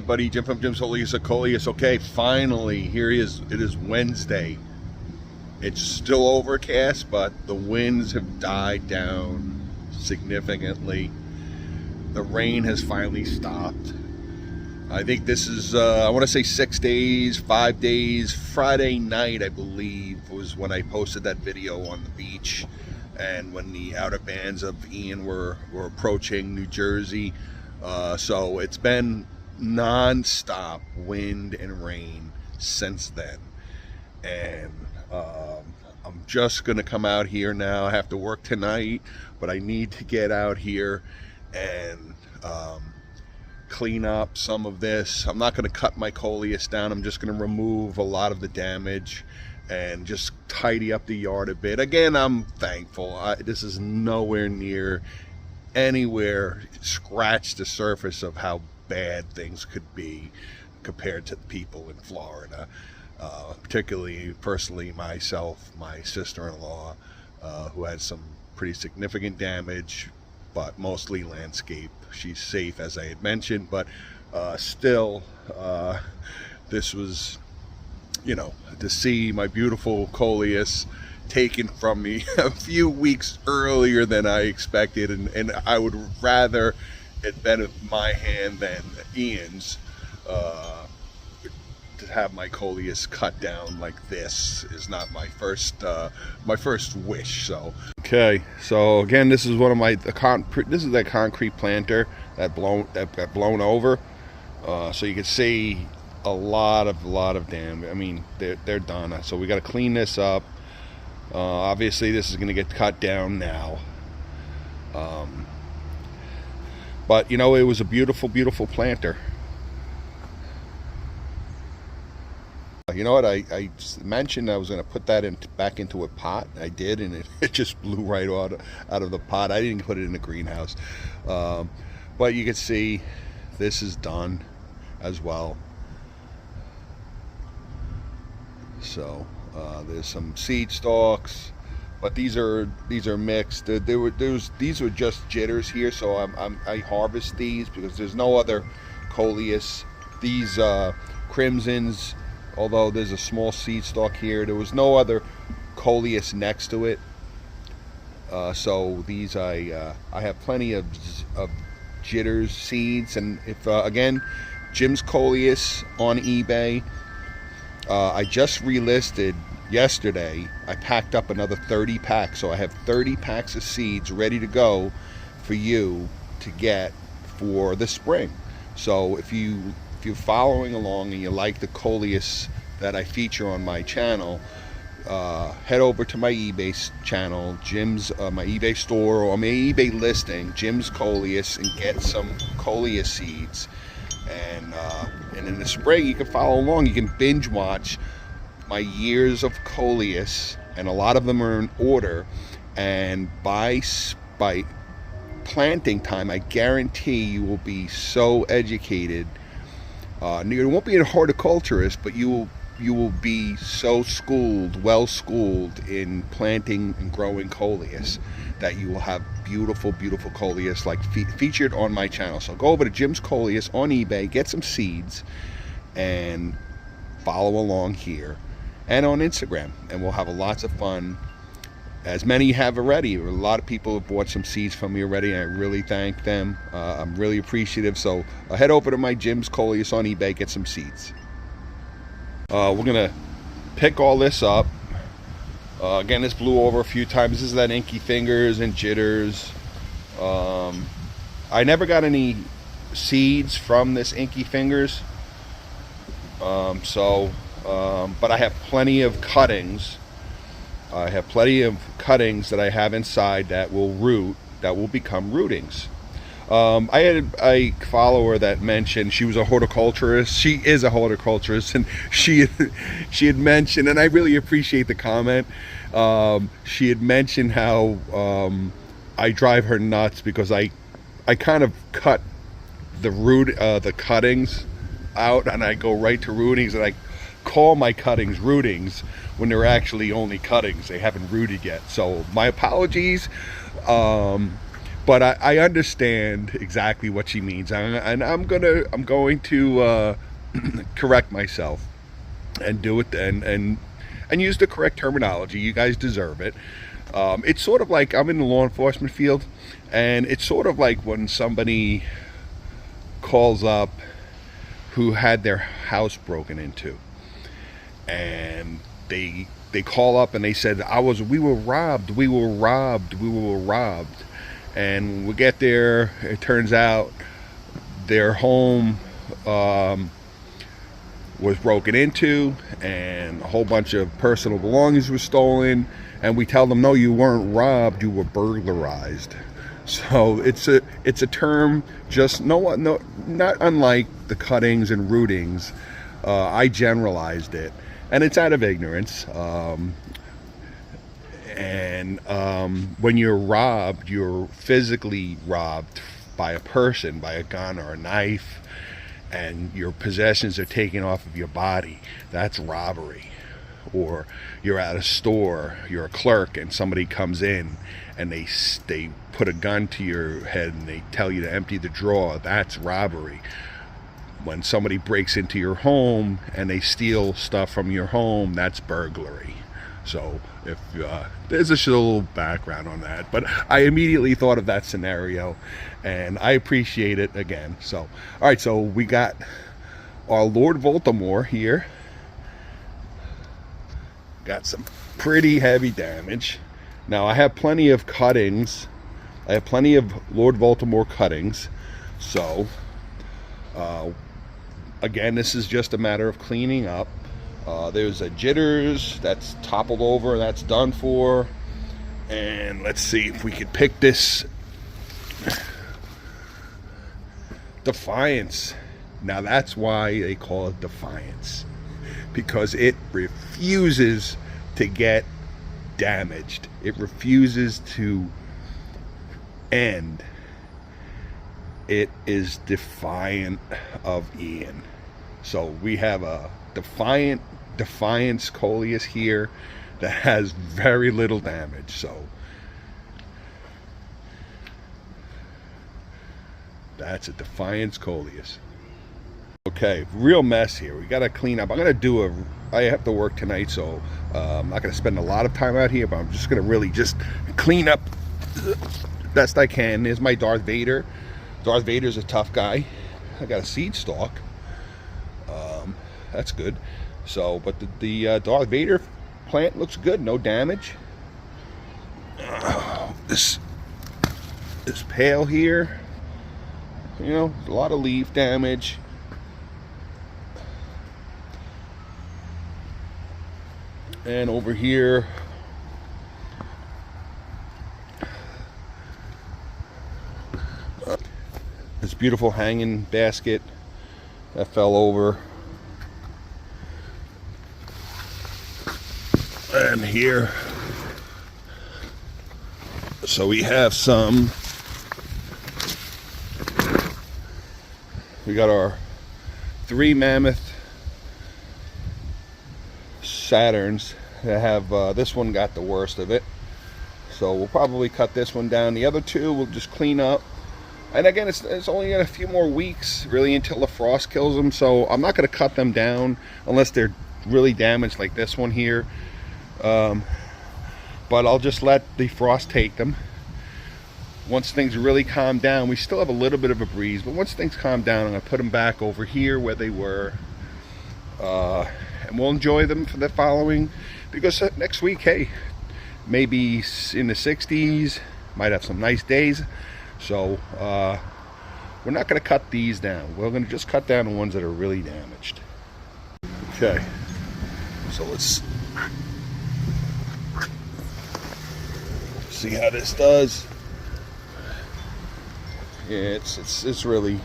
everybody? Jim from Jim's Coleus. Okay, finally, here he is. It is Wednesday. It's still overcast, but the winds have died down significantly. The rain has finally stopped. I think this is, I want to say 6 days, 5 days. Friday night, I believe, was when I posted that video on the beach, and when the outer bands of Ian were approaching New Jersey. So it's been non-stop wind and rain since then, and I'm just gonna come out here now. I have to work tonight, but I need to get out here and clean up some of this. I'm not gonna cut my Coleus down. I'm just gonna remove a lot of the damage and just tidy up the yard a bit. Again, I'm thankful. This is nowhere near anywhere scratch the surface of how bad things could be compared to the people in Florida, particularly personally myself, my sister-in-law, who had some pretty significant damage, but mostly landscape. She's safe, as I had mentioned, but still, this was, you know, to see my beautiful Coleus taken from me a few weeks earlier than I expected, and I would rather it been in my hand than Ian's. To have my Coleus cut down like this is not my first wish. So okay, so again, this is one of my this is that concrete planter that got blown over. So you can see a lot of damage. I mean, they're done. So we got to clean this up. Obviously this is going to get cut down now, but you know, it was a beautiful planter. You know what, I mentioned I was going to put that back into a pot. I did, and it just blew right out of the pot. I didn't put it in the greenhouse, but you can see this is done as well. So there's some seed stalks, but these are mixed. These were just jitters here, so I harvest these because there's no other Coleus. These crimsons, although there's a small seed stalk here, there was no other Coleus next to it. So these I have plenty of jitters seeds, and if again, Jim's Coleus on eBay. I just relisted yesterday. I packed up another 30 packs, so I have 30 packs of seeds ready to go for you to get for the spring. So if you're following along and you like the Coleus that I feature on my channel, head over to my eBay channel, my eBay store, or my eBay listing, Jim's Coleus, and get some Coleus seeds. And in the spring, you can follow along. You can binge watch my years of Coleus, and a lot of them are in order. And by planting time, I guarantee you will be so educated. You won't be a horticulturist, but you will be so well schooled in planting and growing Coleus that you will have beautiful Coleus like featured on my channel. So go over to Jim's Coleus on eBay, get some seeds, and follow along here and on Instagram, and we'll have lots of fun, as many have already. A lot of people have bought some seeds from me already, and I really thank them. I'm really appreciative. So head over to my Jim's Coleus on eBay, get some seeds. We're gonna pick all this up. Again, this blew over a few times. This is that inky fingers and jitters. I never got any seeds from this inky fingers, but I have plenty of cuttings. I have plenty of cuttings that I have inside that will become rootings. I had a follower that mentioned she was a horticulturist. She is a horticulturist, and she had mentioned, and I really appreciate the comment. She had mentioned how I drive her nuts because I kind of cut the cuttings out, and I go right to rootings, and I call my cuttings rootings when they're actually only cuttings. They haven't rooted yet. So my apologies. but I understand exactly what she means, and I'm going to correct myself and do it and use the correct terminology. You guys deserve it. It's sort of like I'm in the law enforcement field, and it's sort of like when somebody calls up who had their house broken into, and they call up and they said, we were robbed, and when we get there, it turns out their home was broken into, and a whole bunch of personal belongings were stolen, and we tell them, no, you weren't robbed, you were burglarized. So it's a term just not unlike the cuttings and rootings. I generalized it, and it's out of ignorance. When you're robbed, you're physically robbed by a person, by a gun or a knife, and your possessions are taken off of your body. That's robbery. Or you're at a store, you're a clerk, and somebody comes in and they put a gun to your head and they tell you to empty the drawer. That's robbery. When somebody breaks into your home and they steal stuff from your home, that's burglary. So if there's just a little background on that, but I immediately thought of that scenario, and I appreciate it again. So all right, so we got our Lord Voldemort here. Got some pretty heavy damage. Now I have plenty of cuttings. I have plenty of Lord Voldemort cuttings. So again, this is just a matter of cleaning up. There's a jitters that's toppled over, that's done for. And let's see if we could pick this Defiance. Now that's why they call it Defiance, because it refuses to get damaged. It refuses to end. It is defiant of Ian. So we have a Defiance Coleus here that has very little damage. So that's a Defiance Coleus. Okay, real mess here. We got to clean up. I have to work tonight, so I'm not going to spend a lot of time out here, but I'm just going to really just clean up best I can. There's my Darth Vader. Darth Vader's a tough guy. I got a seed stalk. That's good. So, but the Darth Vader plant looks good. No damage. This pail here, you know, a lot of leaf damage. And over here, this beautiful hanging basket that fell over. And here, so we have we got our 3 mammoth Saturns that have, this one got the worst of it. So we'll probably cut this one down. The other 2 we'll just clean up. And again, it's only got a few more weeks really until the frost kills them. So I'm not going to cut them down unless they're really damaged like this one here. But I'll just let the frost take them. Once things really calm down, we still have a little bit of a breeze, but once things calm down, I'm going to put them back over here where they were. And we'll enjoy them for the following, because next week, hey, maybe in the 60s, might have some nice days. So we're not going to cut these down. We're going to just cut down the ones that are really damaged. Okay, so let's see how this does. Yeah, it's really,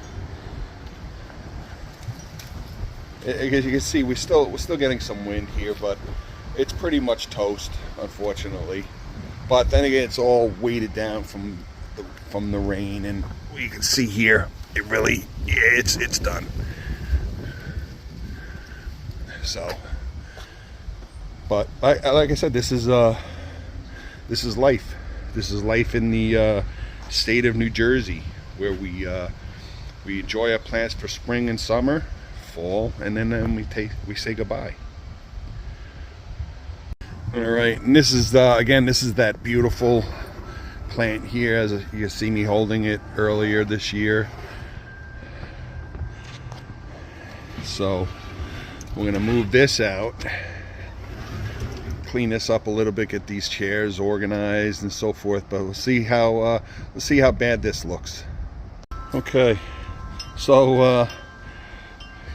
as you can see, we're still getting some wind here, but it's pretty much toast, unfortunately. But then again, it's all weighted down from the rain, and you can see here, it really, yeah, it's done. So, but like I said, this is life. This is life in the state of New Jersey, where we enjoy our plants for spring and summer, fall, and then we say goodbye. All right, and this is again, this is that beautiful plant here, as you see me holding it earlier this year. So we're gonna move this out, clean this up a little bit, get these chairs organized and so forth. But we'll see how bad this looks. Okay, so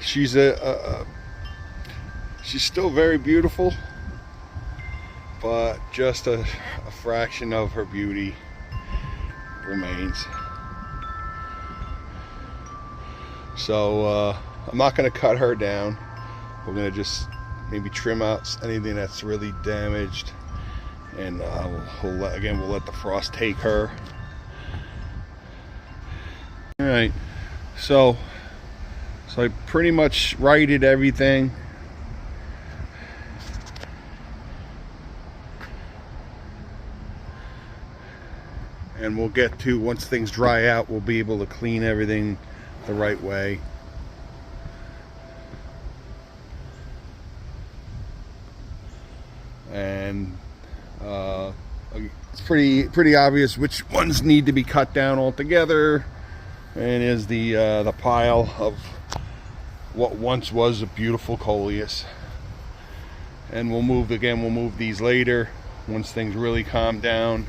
she's still very beautiful, but just a fraction of her beauty remains. So I'm not going to cut her down. We're going to just maybe trim out anything that's really damaged, and we'll let the frost take her. All right, so I pretty much righted everything. And we'll get to, once things dry out, we'll be able to clean everything the right way. And it's pretty obvious which ones need to be cut down altogether. And is the pile of what once was a beautiful Coleus. And we'll move these later once things really calm down.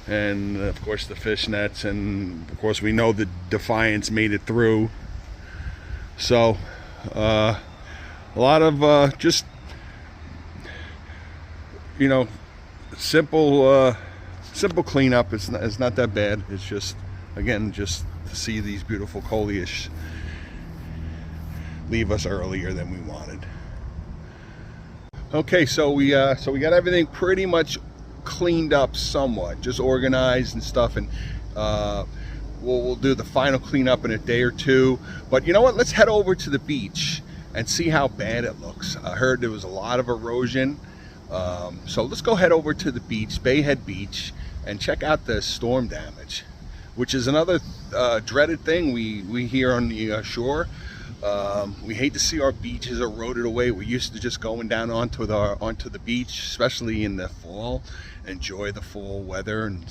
And of course the fish nets, and of course we know the Defiance made it through. So a lot of just, you know, simple cleanup. It's not that bad. It's just, again, just to see these beautiful Coleus leave us earlier than we wanted. Okay, so we got everything pretty much cleaned up somewhat, just organized and stuff, and we'll do the final cleanup in a day or two. But you know what, let's head over to the beach and see how bad it looks. I heard there was a lot of erosion, so let's go head over to the beach, Bayhead Beach, and check out the storm damage, which is another dreaded thing we hear on the shore. We hate to see our beaches eroded away. We're used to just going down onto the beach, especially in the fall. Enjoy the fall weather and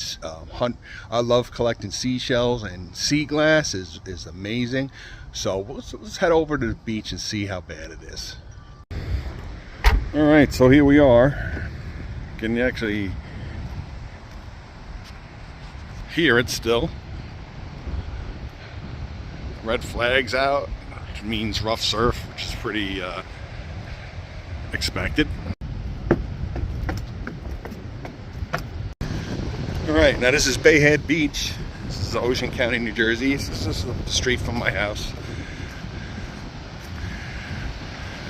hunt. I love collecting seashells, and sea glass is amazing. So let's head over to the beach and see how bad it is. All right, so here we are. Can you actually hear it still? Red flags out, which means rough surf, which is pretty expected. All right, now this is Bayhead Beach. This is Ocean County, New Jersey. This is the street from my house.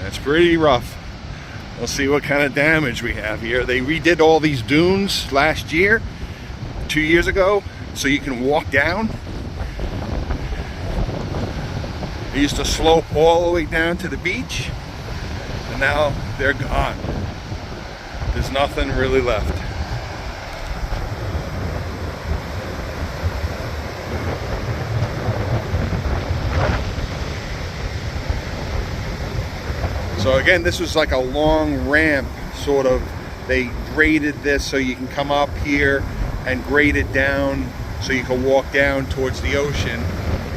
That's pretty rough. We'll see what kind of damage we have here. They redid all these dunes last year, 2 years ago, so you can walk down. They used to slope all the way down to the beach, and now they're gone. There's nothing really left. So again, this was like a long ramp, sort of. They graded this so you can come up here and grade it down so you can walk down towards the ocean,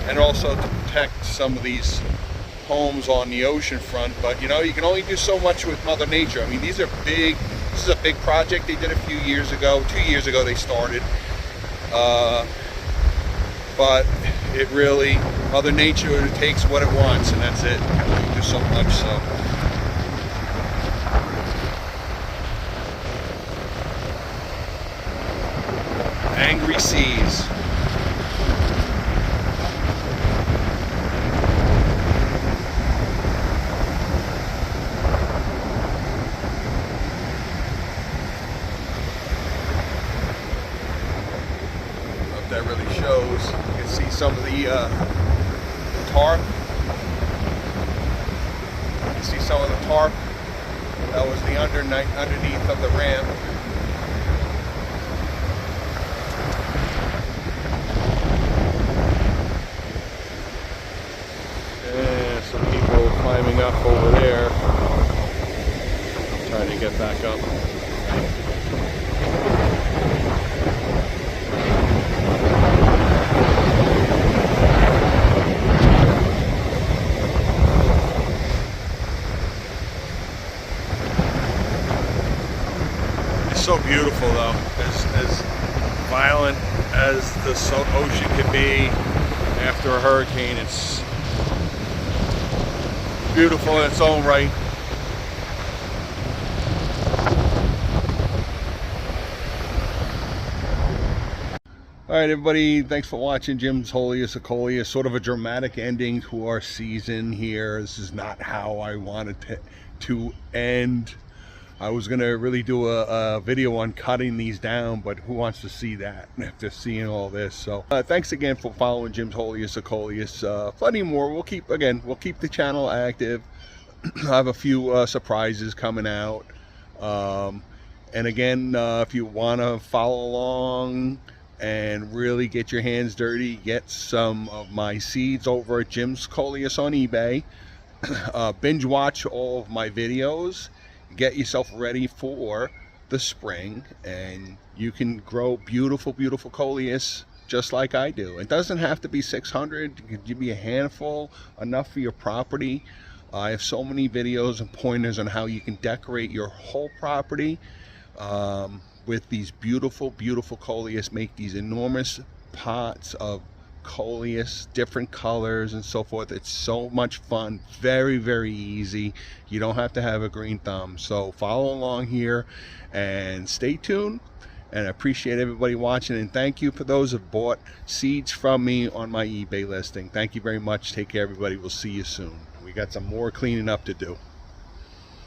and also to protect some of these homes on the ocean front. But you know, you can only do so much with Mother Nature. I mean, these are big. This is a big project they did a few years ago. 2 years ago they started. But it really, Mother Nature takes what it wants, and that's it. You can only do so much. So. Angry seas. If that really shows, you can see some of the tarp. You can see some of the tarp. That was the underneath of the ramp. hang up over there. Trying to get back up. It's so beautiful though, as violent as the ocean can be after a hurricane. It's beautiful in its own right. Alright everybody, thanks for watching Jim's Coleus of Coleus. Sort of a dramatic ending to our season here. This is not how I wanted to end. I was going to really do a video on cutting these down, but who wants to see that after seeing all this? So thanks again for following Jim's Coleus of Coleus. Plenty more. We'll keep the channel active. I have a few surprises coming out. And again, if you want to follow along and really get your hands dirty, get some of my seeds over at Jim's Coleus on eBay. Binge watch all of my videos. Get yourself ready for the spring, and you can grow beautiful, beautiful Coleus just like I do. It doesn't have to be 600. It could give you a handful, enough for your property. I have so many videos and pointers on how you can decorate your whole property with these beautiful, beautiful Coleus. Make these enormous pots of Coleus, different colors and so forth. It's so much fun, very, very easy. You don't have to have a green thumb. So follow along here and stay tuned. And I appreciate everybody watching, and thank you for those who bought seeds from me on my eBay listing. Thank you very much. Take care everybody. We'll see you soon. We got some more cleaning up to do.